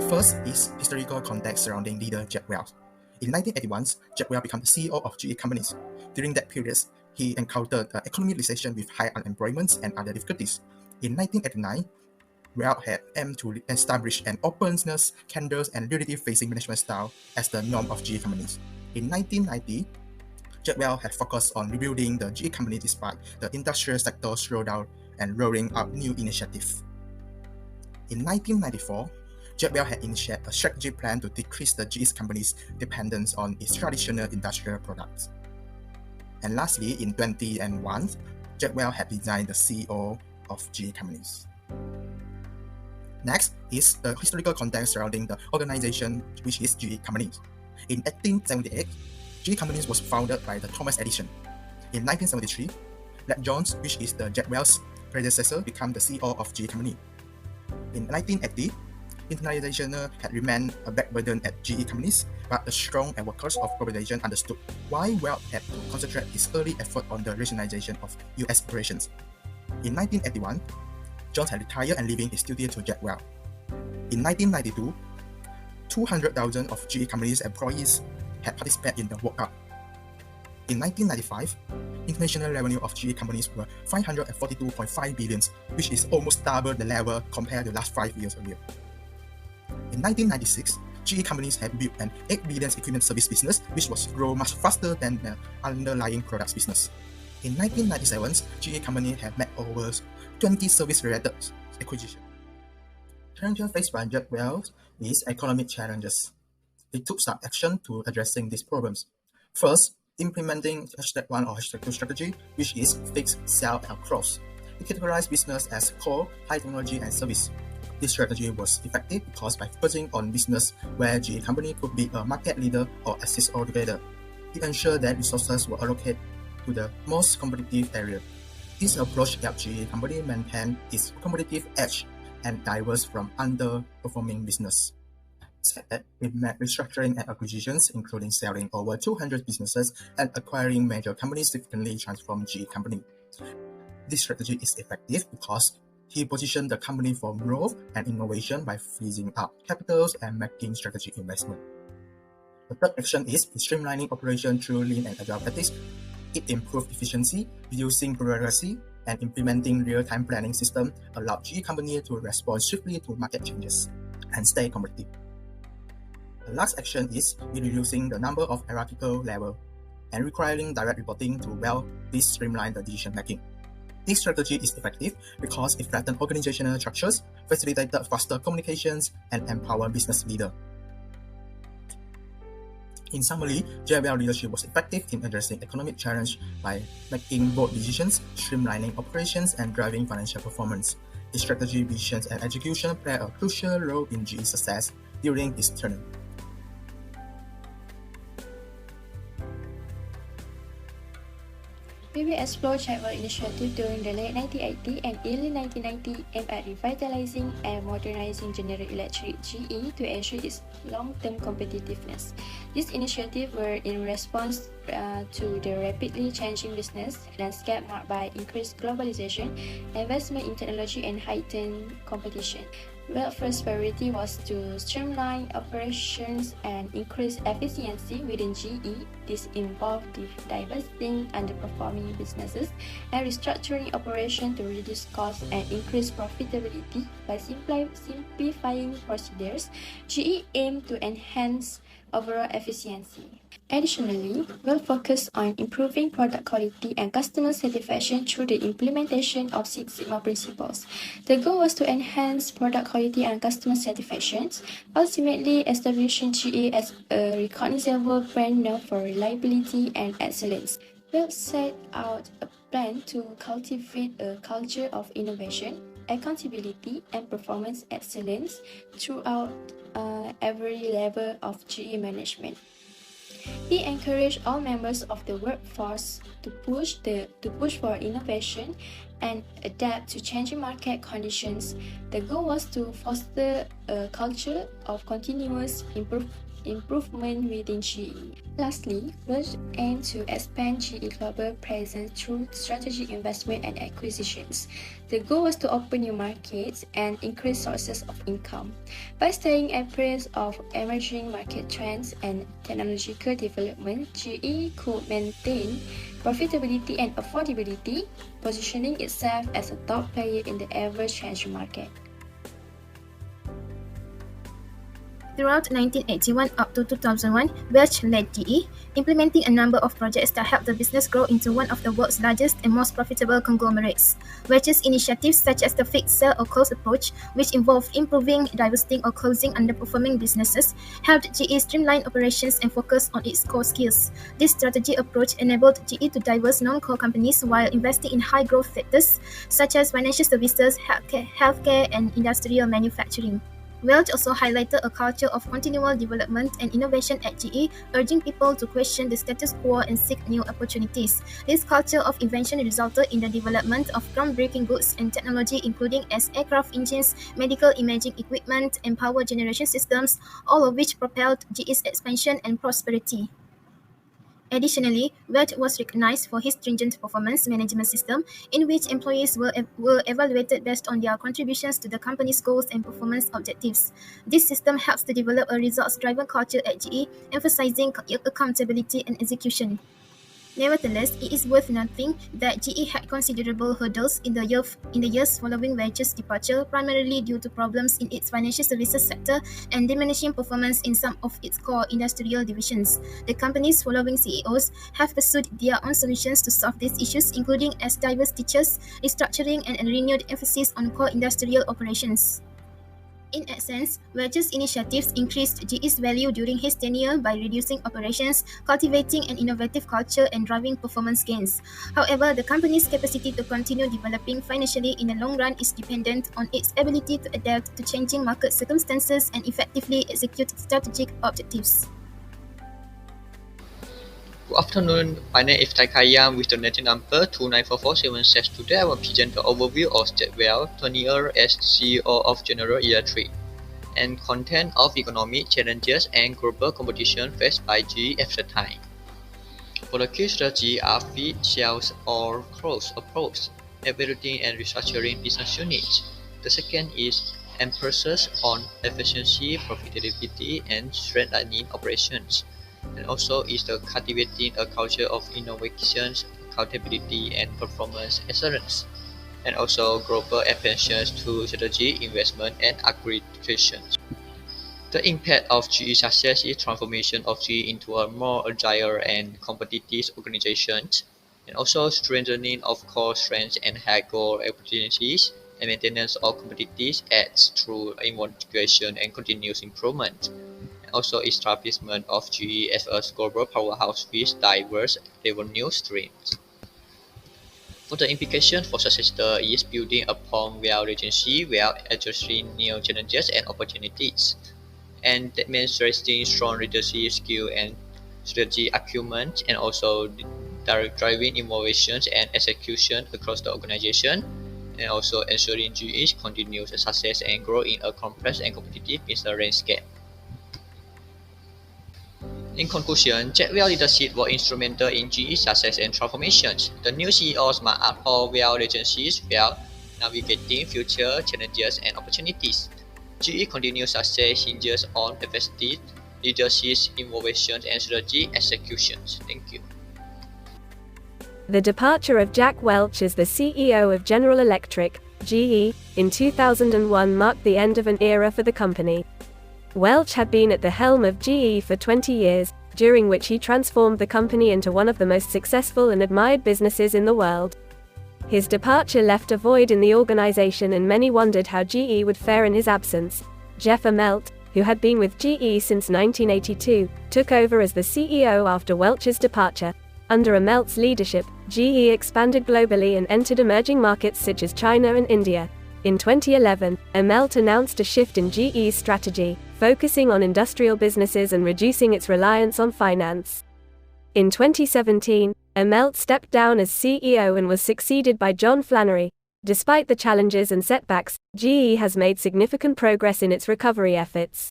First is historical context surrounding leader Jack Welch. In 1981, Jack Welch became the CEO of GE companies. During that period, he encountered economic recession with high unemployment and other difficulties. In 1989, Welch had aimed to establish an openness, candor, and reality-facing management style as the norm of GE companies. In 1990, Jack Welch had focused on rebuilding the GE company despite the industrial sector slowdown and rolling out new initiatives. In 1994, Jack Welch had initiated a strategy plan to decrease the GE company's dependence on its traditional industrial products. And lastly, in 2001, Jack Welch had designed the CEO of GE companies. Next is the historical context surrounding the organization, which is GE companies. In 1878, GE companies was founded by the Thomas Edison. In 1973, Led Jones, which is the Jack Welch's predecessor, became the CEO of GE company. In 1980, internationalization had remained a backburden at GE companies, but the strong and workers of globalization understood why Welch had to concentrate his early effort on the regionalization of US operations. In 1981, Jones had retired and leaving his duty to Jack Welch. In 1992, 200,000 of GE companies' employees had participated in the workout. In 1995, international revenue of GE companies were 542.5 billion, which is almost double the level compared to the last 5 years earlier. In 1996, GE companies had built an 8 billion equipment service business, which was grow much faster than the underlying products business. In 1997, GE company had made over 20 service-related acquisitions. Challenges faced by Jack Welch is economic challenges. It took some action to addressing these problems. First, implementing #1 or #2 strategy, which is fix, sell, and close. It categorized business as core, high technology, and service. This strategy was effective because by focusing on business where GE company could be a market leader or assist altogether, it ensured that resources were allocated to the most competitive area. This approach helped GE company maintain its competitive edge and diverse from underperforming business. Second, it made restructuring and acquisitions, including selling over 200 businesses and acquiring major companies, significantly transformed GE company. This strategy is effective because he positioned the company for growth and innovation by freezing up capitals and making strategic investment. The third action is streamlining operation through lean and agile practice. It improved efficiency, reducing bureaucracy, and implementing real-time planning system allowed GE company to respond swiftly to market changes and stay competitive. The last action is reducing the number of hierarchical levels and requiring direct reporting to this streamline the decision making. This strategy is effective because it flattened organizational structures, facilitated faster communications, and empowered business leaders. In summary, Jack Welch leadership was effective in addressing economic challenge by making bold decisions, streamlining operations, and driving financial performance. His strategy, vision, and execution played a crucial role in GE's success during his tenure. We will explore Jack Welch initiative during the late 1980s and early 1990s aimed at revitalizing and modernizing General Electric GE to ensure its long-term competitiveness. These initiatives were in response to the rapidly changing business landscape marked by increased globalization, investment in technology, and heightened competition. Welch's first priority was to streamline operations and increase efficiency within GE. This involved divesting underperforming businesses and restructuring operations to reduce costs and increase profitability. By simplifying procedures, GE aimed to enhance overall efficiency. Additionally, Welch focused on improving product quality and customer satisfaction through the implementation of Six Sigma principles. The goal was to enhance product quality and customer satisfaction, ultimately establishing GE as a recognizable brand known for reliability and excellence. Welch set out a plan to cultivate a culture of innovation, accountability, and performance excellence throughout every level of GE management. He encouraged all members of the workforce to push for innovation and adapt to changing market conditions. The goal was to foster a culture of continuous improvement within GE. Lastly, Welch aims to expand GE global presence through strategic investment and acquisitions. The goal was to open new markets and increase sources of income. By staying abreast of emerging market trends and technological development, GE could maintain profitability and affordability, positioning itself as a top player in the ever-changing market. Throughout 1981 up to 2001, Welch led GE, implementing a number of projects that helped the business grow into one of the world's largest and most profitable conglomerates. Welch's initiatives such as the fixed sell or close approach, which involved improving, divesting or closing underperforming businesses, helped GE streamline operations and focus on its core skills. This strategy approach enabled GE to divest non-core companies while investing in high-growth sectors such as financial services, healthcare and industrial manufacturing. Welch also highlighted a culture of continual development and innovation at GE, urging people to question the status quo and seek new opportunities. This culture of invention resulted in the development of groundbreaking goods and technology including as aircraft engines, medical imaging equipment, and power generation systems, all of which propelled GE's expansion and prosperity. Additionally, Welch was recognized for his stringent performance management system, in which employees were evaluated based on their contributions to the company's goals and performance objectives. This system helps to develop a results-driven culture at GE, emphasizing accountability and execution. Nevertheless, it is worth noting that GE had considerable hurdles in the years following Welch's departure, primarily due to problems in its financial services sector and diminishing performance in some of its core industrial divisions. The company's following CEOs have pursued their own solutions to solve these issues, including as divestitures, restructuring, and a renewed emphasis on core industrial operations. In essence, Welch's initiatives increased GE's value during his tenure by reducing operations, cultivating an innovative culture, and driving performance gains. However, the company's capacity to continue developing financially in the long run is dependent on its ability to adapt to changing market circumstances and effectively execute strategic objectives. Good afternoon, my name is Taikayam with the native number 29447. Today I will present the overview of Jack Welch, 20 years as CEO of General Electric, and content of economic challenges and global competition faced by GE at the time. For the key strategy are feed, sales, or close approach, evaluating and restructuring business units. The second is emphasis on efficiency, profitability, and streamlining operations. And also is the cultivating a culture of innovation, accountability, and performance excellence, and also global attention to strategy, investment, and acquisition. The impact of GE success is transformation of GE into a more agile and competitive organization, and also strengthening of core strengths and high goal opportunities, and maintenance of competitive edge through innovation and continuous improvement. Also establishment of GE as a global powerhouse with diverse revenue streams. For the implication for success is building upon Welch legacy while addressing new challenges and opportunities, and demonstrating strong leadership skill and strategy acumen, and also driving innovations and execution across the organization, and also ensuring GE's continuous success and growth in a complex and competitive business landscape. In conclusion, Jack Welch leadership was instrumental in GE's success and transformations. The new CEOs must uphold Welch legacies while navigating future challenges and opportunities. GE continued success hinges on effective leadership, innovations, and strategy executions. Thank you. The departure of Jack Welch as the CEO of General Electric, GE, in 2001 marked the end of an era for the company. Welch had been at the helm of GE for 20 years, during which he transformed the company into one of the most successful and admired businesses in the world. His departure left a void in the organization and many wondered how GE would fare in his absence. Jeff Immelt, who had been with GE since 1982, took over as the CEO after Welch's departure. Under Immelt's leadership, GE expanded globally and entered emerging markets such as China and India. In 2011, Immelt announced a shift in GE's strategy, focusing on industrial businesses and reducing its reliance on finance. In 2017, Immelt stepped down as CEO and was succeeded by John Flannery. Despite the challenges and setbacks, GE has made significant progress in its recovery efforts.